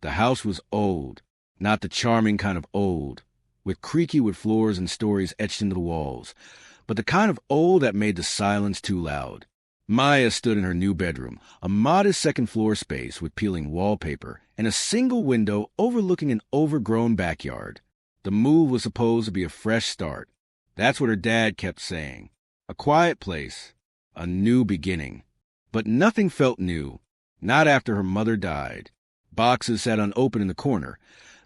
The house was old, not the charming kind of old, with creaky wood floors and stories etched into the walls, but the kind of old that made the silence too loud. Maya stood in her new bedroom, a modest second-floor space with peeling wallpaper and a single window overlooking an overgrown backyard. The move was supposed to be a fresh start. That's what her dad kept saying. A quiet place, a new beginning. But nothing felt new, not after her mother died. Boxes sat unopened in the corner,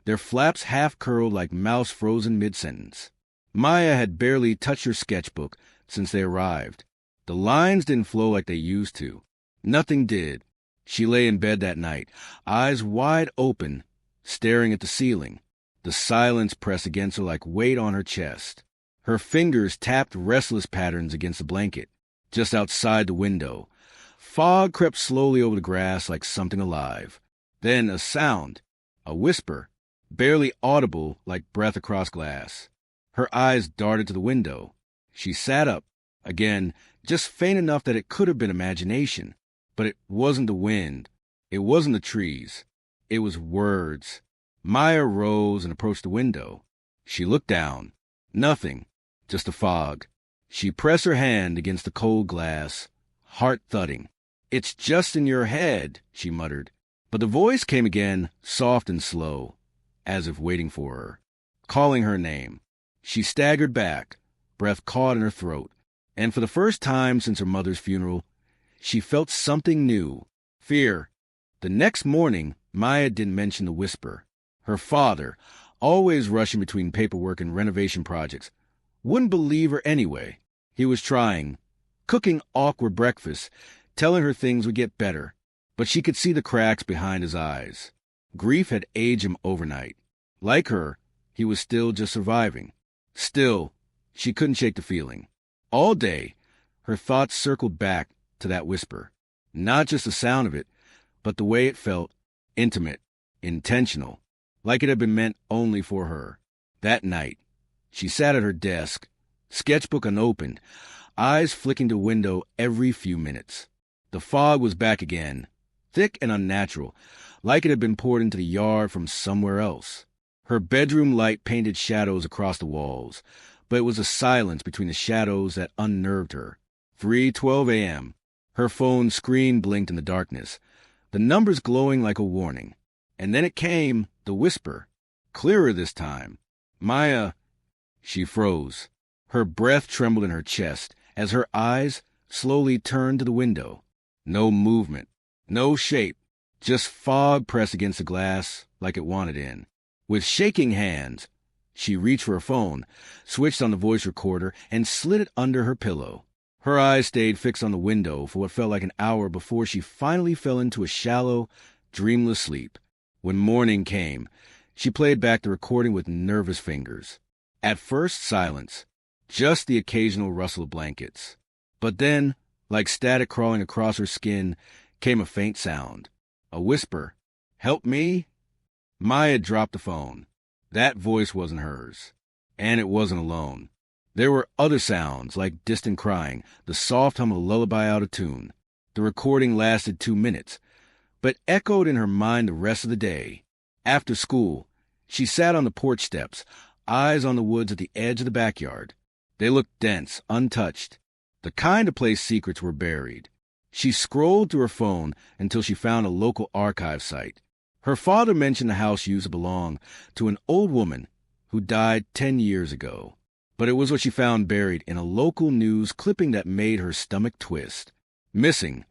their flaps half-curled like mouse frozen mid-sentence. Maya had barely touched her sketchbook since they arrived. The lines didn't flow like they used to. Nothing did. She lay in bed that night, eyes wide open, staring at the ceiling. The silence pressed against her like weight on her chest. Her fingers tapped restless patterns against the blanket. Just outside the window, fog crept slowly over the grass like something alive. Then a sound, a whisper, barely audible like breath across glass. Her eyes darted to the window. She sat up, again, just faint enough that it could have been imagination. But it wasn't the wind. It wasn't the trees. It was words. Maya rose and approached the window. She looked down. Nothing, just the fog. She pressed her hand against the cold glass, heart thudding. "It's just in your head," she muttered. But the voice came again, soft and slow, as if waiting for her, calling her name. She staggered back, breath caught in her throat, and for the first time since her mother's funeral, she felt something new, fear. The next morning, Maya didn't mention the whisper. Her father, always rushing between paperwork and renovation projects, wouldn't believe her anyway. He was trying, cooking awkward breakfast, telling her things would get better, but she could see the cracks behind his eyes. Grief had aged him overnight. Like her, he was still just surviving. Still, she couldn't shake the feeling. All day, her thoughts circled back to that whisper. Not just the sound of it, but the way it felt, intimate, intentional, like it had been meant only for her. That night, she sat at her desk, sketchbook unopened, eyes flicking to window every few minutes. The fog was back again, thick and unnatural, like it had been poured into the yard from somewhere else. Her bedroom light painted shadows across the walls, but it was a silence between the shadows that unnerved her. 3:12 a.m. Her phone's screen blinked in the darkness, the numbers glowing like a warning. And then it came, the whisper, clearer this time. "Maya." She froze. Her breath trembled in her chest as her eyes slowly turned to the window. No movement, no shape, just fog pressed against the glass like it wanted in. With shaking hands, she reached for her phone, switched on the voice recorder, and slid it under her pillow. Her eyes stayed fixed on the window for what felt like an hour before she finally fell into a shallow, dreamless sleep. When morning came, she played back the recording with nervous fingers. At first, silence, just the occasional rustle of blankets. But then, like static crawling across her skin, came a faint sound. A whisper. "Help me?" Maya dropped the phone. That voice wasn't hers. And it wasn't alone. There were other sounds, like distant crying, the soft hum of a lullaby out of tune. The recording lasted 2 minutes, but echoed in her mind the rest of the day. After school, she sat on the porch steps, eyes on the woods at the edge of the backyard. They looked dense, untouched, the kind of place secrets were buried. She scrolled through her phone until she found a local archive site. Her father mentioned the house used to belong to an old woman who died 10 years ago. But it was what she found buried in a local news clipping that made her stomach twist. Missing.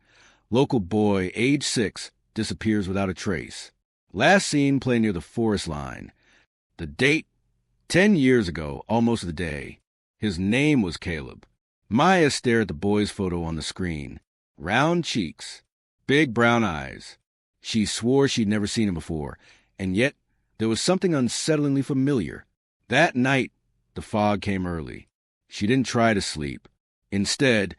Local boy, age 6, disappears without a trace. Last seen playing near the forest line. The date, 10 years ago, almost the day. His name was Caleb. Maya stared at the boy's photo on the screen. Round cheeks, big brown eyes. She swore she'd never seen him before, and yet there was something unsettlingly familiar. That night, the fog came early. She didn't try to sleep. Instead,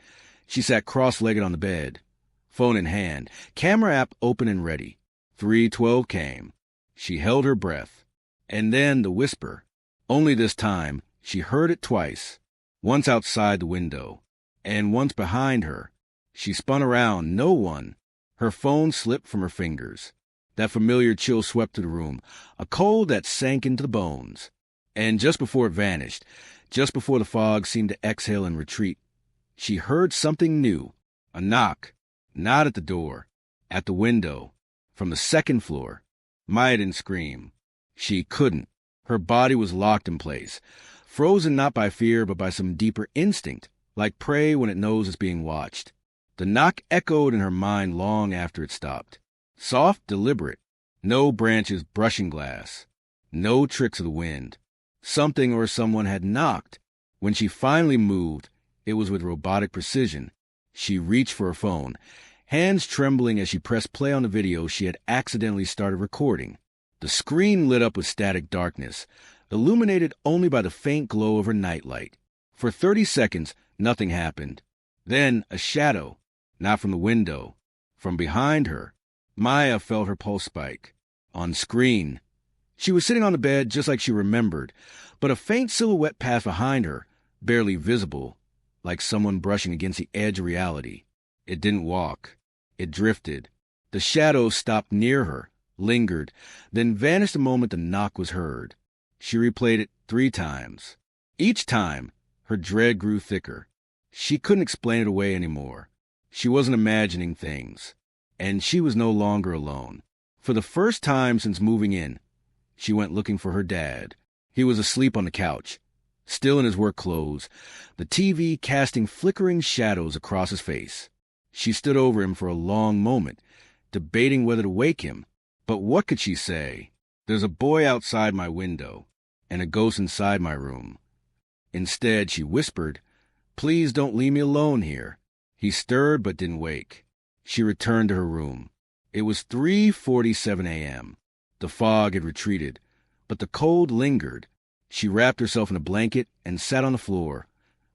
she sat cross-legged on the bed, phone in hand, camera app open and ready. 3:12 came. She held her breath. And then the whisper. Only this time, she heard it twice. Once outside the window, and once behind her. She spun around. No one. Her phone slipped from her fingers. That familiar chill swept through the room, a cold that sank into the bones. And just before it vanished, just before the fog seemed to exhale and retreat, she heard something new. A knock. Not at the door. At the window. From the second floor. Maya didn't scream. She couldn't. Her body was locked in place, frozen not by fear but by some deeper instinct, like prey when it knows it's being watched. The knock echoed in her mind long after it stopped. Soft, deliberate. No branches brushing glass. No tricks of the wind. Something or someone had knocked. When she finally moved, it was with robotic precision. She reached for her phone, hands trembling as she pressed play on the video she had accidentally started recording. The screen lit up with static darkness, illuminated only by the faint glow of her nightlight. For 30 seconds, nothing happened. Then a shadow, not from the window, from behind her. Maya felt her pulse spike. On screen. She was sitting on the bed just like she remembered, but a faint silhouette passed behind her, barely visible, like someone brushing against the edge of reality. It didn't walk. It drifted. The shadow stopped near her, lingered, then vanished the moment the knock was heard. She replayed it 3 times. Each time, her dread grew thicker. She couldn't explain it away anymore. She wasn't imagining things. And she was no longer alone. For the first time since moving in, she went looking for her dad. He was asleep on the couch, still in his work clothes, the TV casting flickering shadows across his face. She stood over him for a long moment, debating whether to wake him. But what could she say? There's a boy outside my window, and a ghost inside my room. Instead, she whispered, "Please don't leave me alone here." He stirred but didn't wake. She returned to her room. It was 3:47 a.m. The fog had retreated, but the cold lingered. She wrapped herself in a blanket and sat on the floor,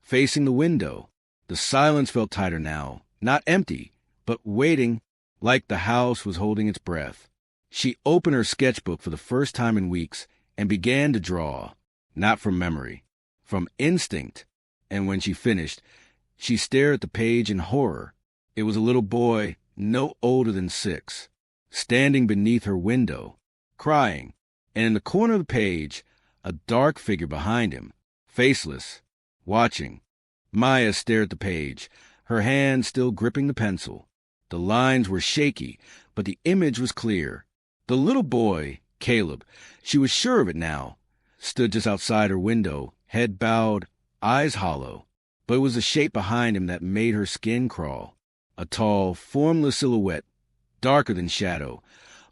facing the window. The silence felt tighter now, not empty, but waiting, like the house was holding its breath. She opened her sketchbook for the first time in weeks and began to draw, not from memory, from instinct. And when she finished, she stared at the page in horror. It was a little boy, no older than 6, standing beneath her window, crying, and in the corner of the page, a dark figure behind him, faceless, watching. Maya stared at the page, her hand still gripping the pencil. The lines were shaky, but the image was clear. The little boy, Caleb, she was sure of it now, stood just outside her window, head bowed, eyes hollow. But it was the shape behind him that made her skin crawl. A tall, formless silhouette, darker than shadow,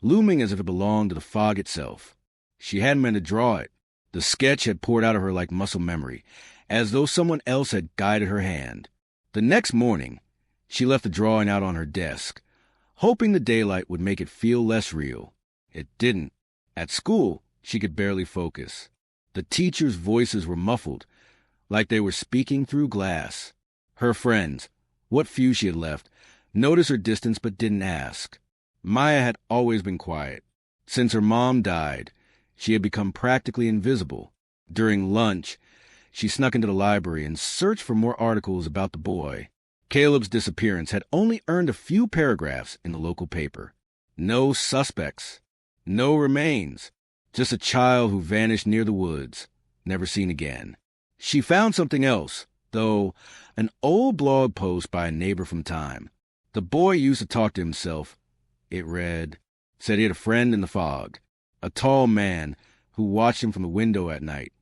looming as if it belonged to the fog itself. She hadn't meant to draw it. The sketch had poured out of her like muscle memory, as though someone else had guided her hand. The next morning, she left the drawing out on her desk, hoping the daylight would make it feel less real. It didn't. At school, she could barely focus. The teachers' voices were muffled, like they were speaking through glass. Her friends, what few she had left, noticed her distance but didn't ask. Maya had always been quiet. Since her mom died, she had become practically invisible. During lunch, she snuck into the library and searched for more articles about the boy. Caleb's disappearance had only earned a few paragraphs in the local paper. No suspects, no remains, just a child who vanished near the woods, never seen again. She found something else, though, an old blog post by a neighbor from Time. The boy used to talk to himself. It read, said he had a friend in the fog, a tall man who watched him from the window at night.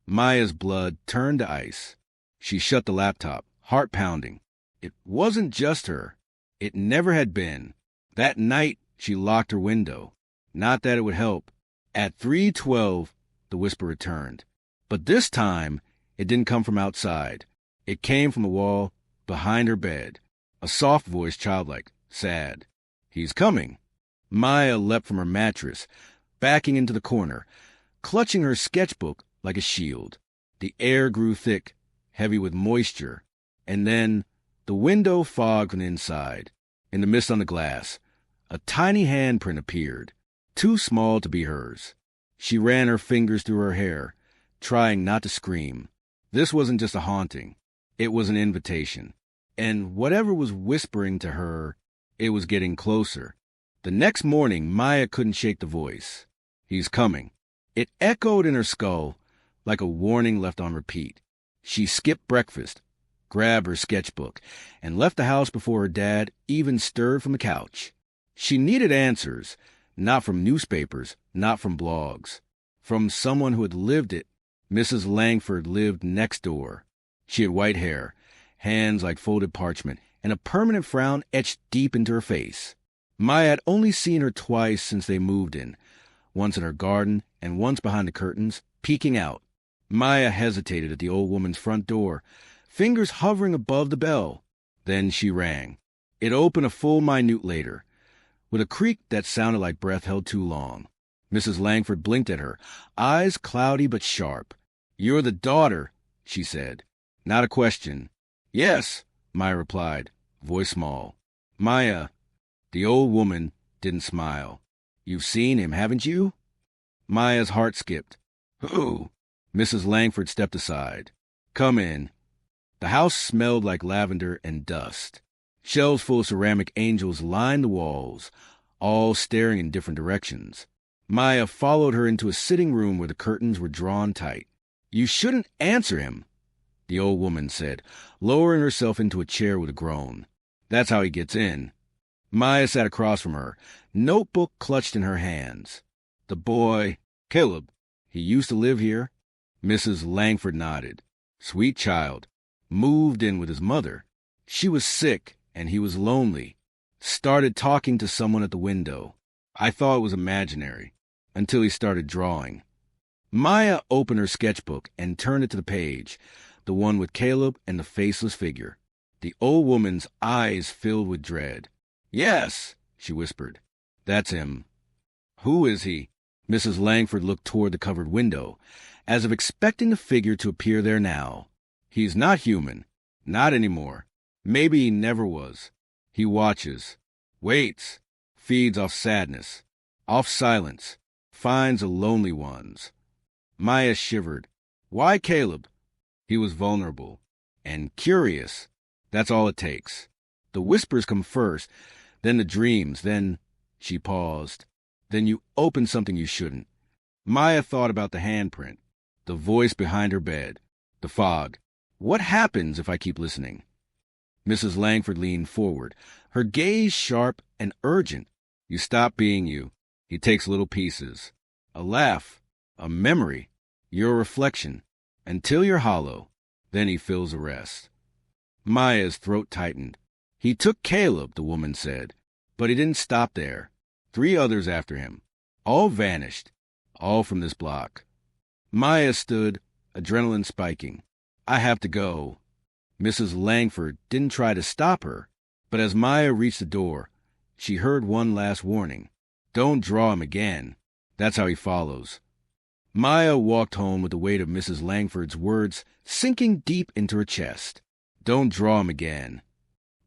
Maya's blood turned to ice. She shut the laptop, heart pounding. It wasn't just her. It never had been. That night, she locked her window. Not that it would help. At 3:12, the whisper returned. But this time, it didn't come from outside. It came from the wall behind her bed. A soft voice, childlike, sad. "He's coming." Maya leapt from her mattress, backing into the corner, clutching her sketchbook like a shield. The air grew thick, heavy with moisture, and then the window fogged from the inside. In the mist on the glass, a tiny handprint appeared, too small to be hers. She ran her fingers through her hair, trying not to scream. This wasn't just a haunting. It was an invitation. And whatever was whispering to her, it was getting closer. The next morning, Maya couldn't shake the voice. He's coming. It echoed in her skull like a warning left on repeat. She skipped breakfast, grabbed her sketchbook, and left the house before her dad even stirred from the couch. She needed answers, not from newspapers, not from blogs. From someone who had lived it. Mrs. Langford lived next door. She had white hair, hands like folded parchment, and a permanent frown etched deep into her face. Maya had only seen her twice since they moved in, once in her garden and once behind the curtains, peeking out. Maya hesitated at the old woman's front door, fingers hovering above the bell. Then she rang. It opened a full minute later, with a creak that sounded like breath held too long. Mrs. Langford blinked at her, eyes cloudy but sharp. "You're the daughter," she said. Not a question. "Yes," Maya replied, voice small. "Maya." The old woman didn't smile. "You've seen him, haven't you?" Maya's heart skipped. "Who?" Mrs. Langford stepped aside. "Come in." The house smelled like lavender and dust. Shelves full of ceramic angels lined the walls, all staring in different directions. Maya followed her into a sitting room where the curtains were drawn tight. "You shouldn't answer him," the old woman said, lowering herself into a chair with a groan. "That's how he gets in." Maya sat across from her, notebook clutched in her hands. "The boy, Caleb, he used to live here?" Mrs. Langford nodded. "Sweet child. Moved in with his mother. She was sick, and he was lonely. Started talking to someone at the window. I thought it was imaginary, until he started drawing." Maya opened her sketchbook and turned it to the page, the one with Caleb and the faceless figure. The old woman's eyes filled with dread. "Yes," she whispered. "That's him." "Who is he?" Mrs. Langford looked toward the covered window, as if expecting the figure to appear there now. "He's not human. Not anymore. Maybe he never was. He watches. Waits. Feeds off sadness. Off silence. Finds the lonely ones." Maya shivered. "Why Caleb?" "He was vulnerable. And curious. That's all it takes. The whispers come first, then the dreams, then—" She paused. "Then you open something you shouldn't." Maya thought about the handprint, the voice behind her bed, the fog. What happens if I keep listening? Mrs. Langford leaned forward, her gaze sharp and urgent. "You stop being you. He takes little pieces. A laugh, a memory, your reflection, until you're hollow. Then he fills the rest." Maya's throat tightened. "He took Caleb," the woman said, "but he didn't stop there. 3 others after him. All vanished. All from this block." Maya stood, adrenaline spiking. "I have to go." Mrs. Langford didn't try to stop her, but as Maya reached the door, she heard one last warning. "Don't draw him again. That's how he follows." Maya walked home with the weight of Mrs. Langford's words sinking deep into her chest. Don't draw him again.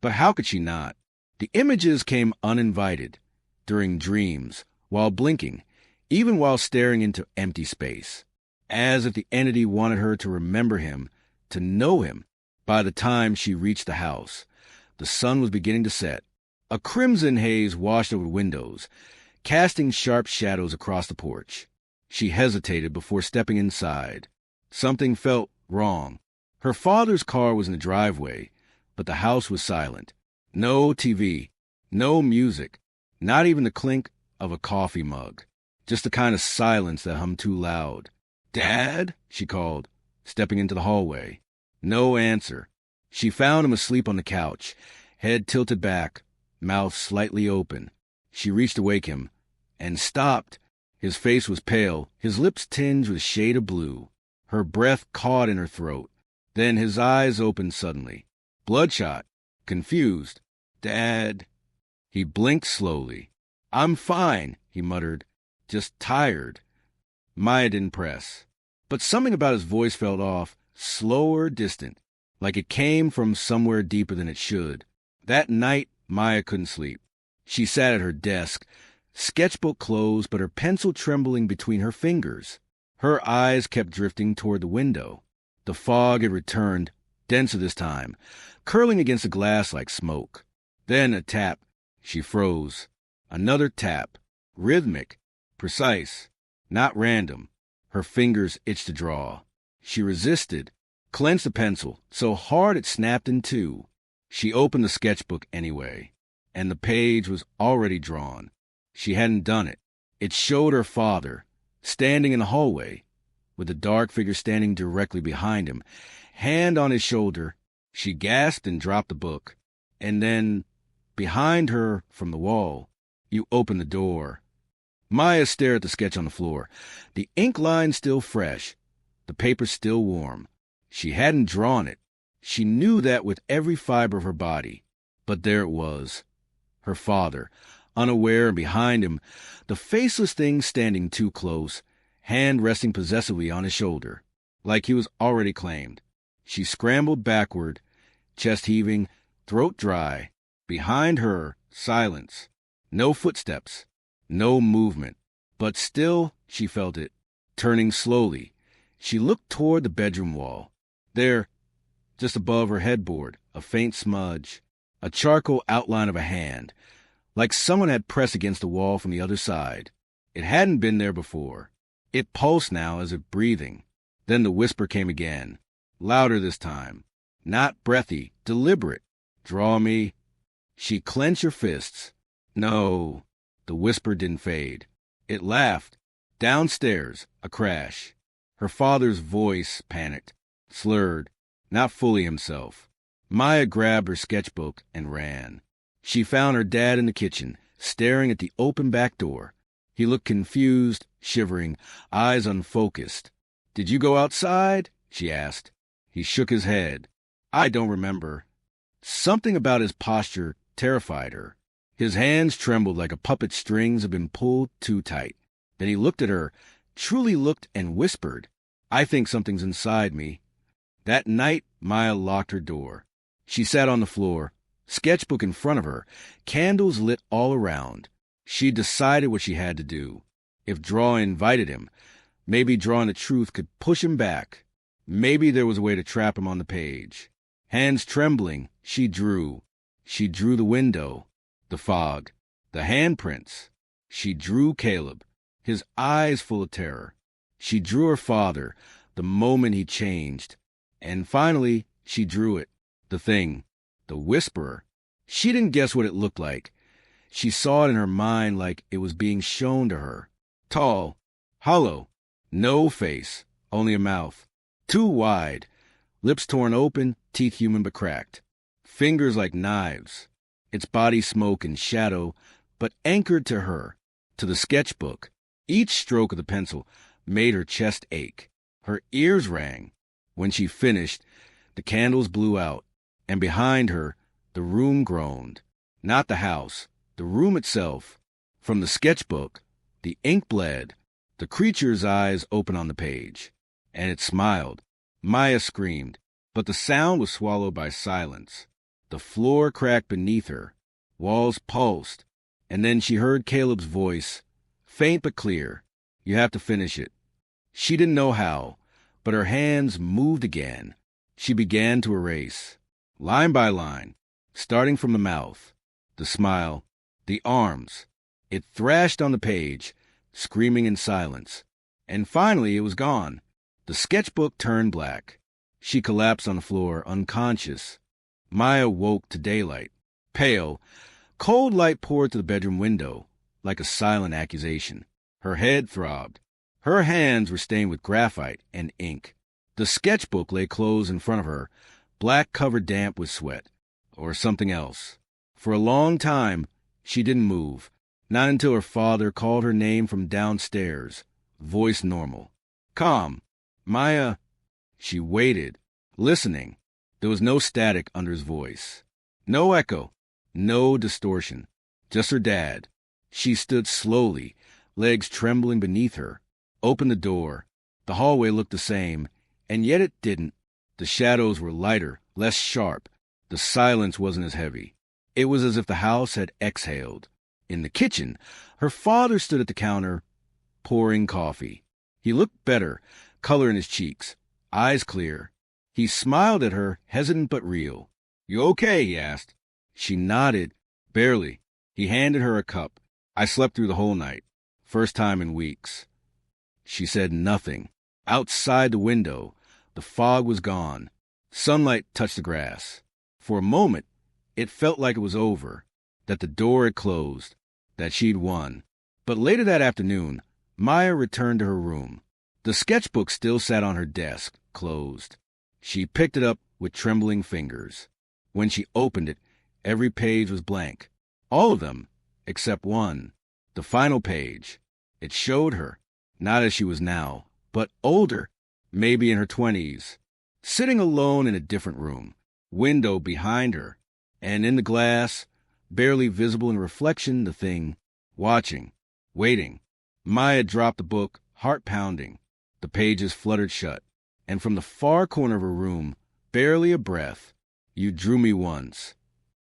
But how could she not? The images came uninvited, during dreams, while blinking, even while staring into empty space, as if the entity wanted her to remember him, to know him. By the time she reached the house, the sun was beginning to set. A crimson haze washed over the windows, casting sharp shadows across the porch. She hesitated before stepping inside. Something felt wrong. Her father's car was in the driveway, but the house was silent. No TV, no music, not even the clink of a coffee mug. Just the kind of silence that hummed too loud. "Dad?" she called, stepping into the hallway. No answer. She found him asleep on the couch, head tilted back, mouth slightly open. She reached to wake him, and stopped. His face was pale, his lips tinged with a shade of blue. Her breath caught in her throat. Then his eyes opened suddenly. Bloodshot, confused. "Dad." He blinked slowly. "I'm fine," he muttered. "Just tired." Maya didn't press. But something about his voice felt off, slower, distant, like it came from somewhere deeper than it should. That night, Maya couldn't sleep. She sat at her desk, sketchbook closed, but her pencil trembling between her fingers. Her eyes kept drifting toward the window. The fog had returned, denser this time, curling against the glass like smoke. Then a tap. She froze. Another tap. Rhythmic. Precise. Not random. Her fingers itched to draw. She resisted, clenched the pencil so hard it snapped in two. She opened the sketchbook anyway, and the page was already drawn. She hadn't done it. It showed her father, standing in the hallway, with the dark figure standing directly behind him, hand on his shoulder. She gasped and dropped the book. And then, behind her from the wall, you opened the door. Maya stared at the sketch on the floor, the ink line still fresh, the paper still warm. She hadn't drawn it. She knew that with every fiber of her body. But there it was, her father, unaware, and behind him, the faceless thing standing too close, hand resting possessively on his shoulder, like he was already claimed. She scrambled backward, chest heaving, throat dry. Behind her, silence. No footsteps. No movement. But still, she felt it. Turning slowly, she looked toward the bedroom wall. There, just above her headboard, a faint smudge, a charcoal outline of a hand, like someone had pressed against the wall from the other side. It hadn't been there before. It pulsed now as if breathing. Then the whisper came again, louder this time. Not breathy, deliberate. Draw me. She clenched her fists. No. The whisper didn't fade. It laughed. Downstairs, a crash. Her father's voice panicked, slurred, not fully himself. Maya grabbed her sketchbook and ran. She found her dad in the kitchen, staring at the open back door. He looked confused, shivering, eyes unfocused. "Did you go outside?" she asked. He shook his head. "I don't remember." Something about his posture terrified her. His hands trembled like a puppet's strings had been pulled too tight. Then he looked at her, truly looked, and whispered, "I think something's inside me." That night, Maya locked her door. She sat on the floor, sketchbook in front of her, candles lit all around. She decided what she had to do. If drawing invited him, maybe drawing the truth could push him back. Maybe there was a way to trap him on the page. Hands trembling, she drew. She drew the window, the fog, the handprints. She drew Caleb, his eyes full of terror. She drew her father, the moment he changed. And finally, she drew it, the thing, the whisperer. She didn't guess what it looked like. She saw it in her mind like it was being shown to her. Tall, hollow, no face, only a mouth. Too wide, lips torn open, teeth human but cracked. Fingers like knives. Its body smoke and shadow, but anchored to her, to the sketchbook. Each stroke of the pencil made her chest ache. Her ears rang. When she finished, the candles blew out, and behind her, the room groaned. Not the house, the room itself. From the sketchbook, the ink bled, the creature's eyes open on the page. And it smiled. Maya screamed, but the sound was swallowed by silence. The floor cracked beneath her. Walls pulsed. And then she heard Caleb's voice, faint but clear. "You have to finish it." She didn't know how, but her hands moved again. She began to erase, line by line, starting from the mouth, the smile, the arms. It thrashed on the page, screaming in silence. And finally it was gone. The sketchbook turned black. She collapsed on the floor, unconscious. Maya woke to daylight. Pale, cold light poured to the bedroom window, like a silent accusation. Her head throbbed. Her hands were stained with graphite and ink. The sketchbook lay closed in front of her, black covered damp with sweat, or something else. For a long time, she didn't move, not until her father called her name from downstairs, voice normal. "Calm. Maya." She waited, listening. There was no static under his voice. No echo. No distortion. Just her dad. She stood slowly, legs trembling beneath her, opened the door. The hallway looked the same, and yet it didn't. The shadows were lighter, less sharp. The silence wasn't as heavy. It was as if the house had exhaled. In the kitchen, her father stood at the counter, pouring coffee. He looked better, color in his cheeks, eyes clear. He smiled at her, hesitant but real. "You okay?" he asked. She nodded, barely. He handed her a cup. I slept through the whole night. First time in weeks. She said nothing. Outside the window, the fog was gone. Sunlight touched the grass. For a moment, it felt like it was over, that the door had closed, that she'd won. But later that afternoon, Maya returned to her room. The sketchbook still sat on her desk, closed. She picked it up with trembling fingers. When she opened it, every page was blank. All of them, except one. The final page. It showed her, not as she was now, but older, maybe in her 20s, sitting alone in a different room, window behind her, and in the glass, barely visible in reflection, the thing, watching, waiting. Maya dropped the book, heart pounding. The pages fluttered shut, and from the far corner of her room, barely a breath, "You drew me once."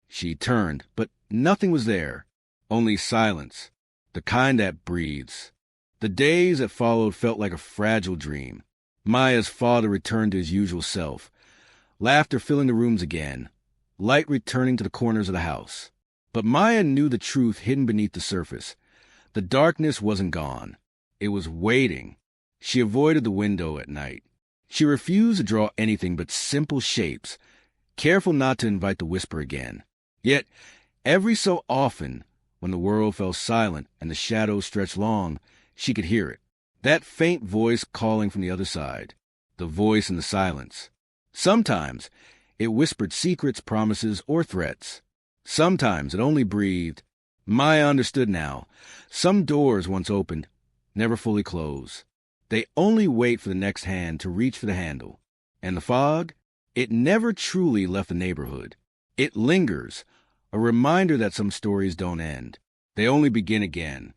She turned, but nothing was there, only silence, the kind that breathes. The days that followed felt like a fragile dream. Maya's father returned to his usual self, laughter filling the rooms again, light returning to the corners of the house. But Maya knew the truth hidden beneath the surface. The darkness wasn't gone. It was waiting. She avoided the window at night. She refused to draw anything but simple shapes, careful not to invite the whisper again. Yet, every so often, when the world fell silent and the shadows stretched long, she could hear it. That faint voice calling from the other side. The voice in the silence. Sometimes it whispered secrets, promises, or threats. Sometimes it only breathed. Maya understood now. Some doors, once opened, never fully close. They only wait for the next hand to reach for the handle. And the fog? It never truly left the neighborhood. It lingers, a reminder that some stories don't end. They only begin again.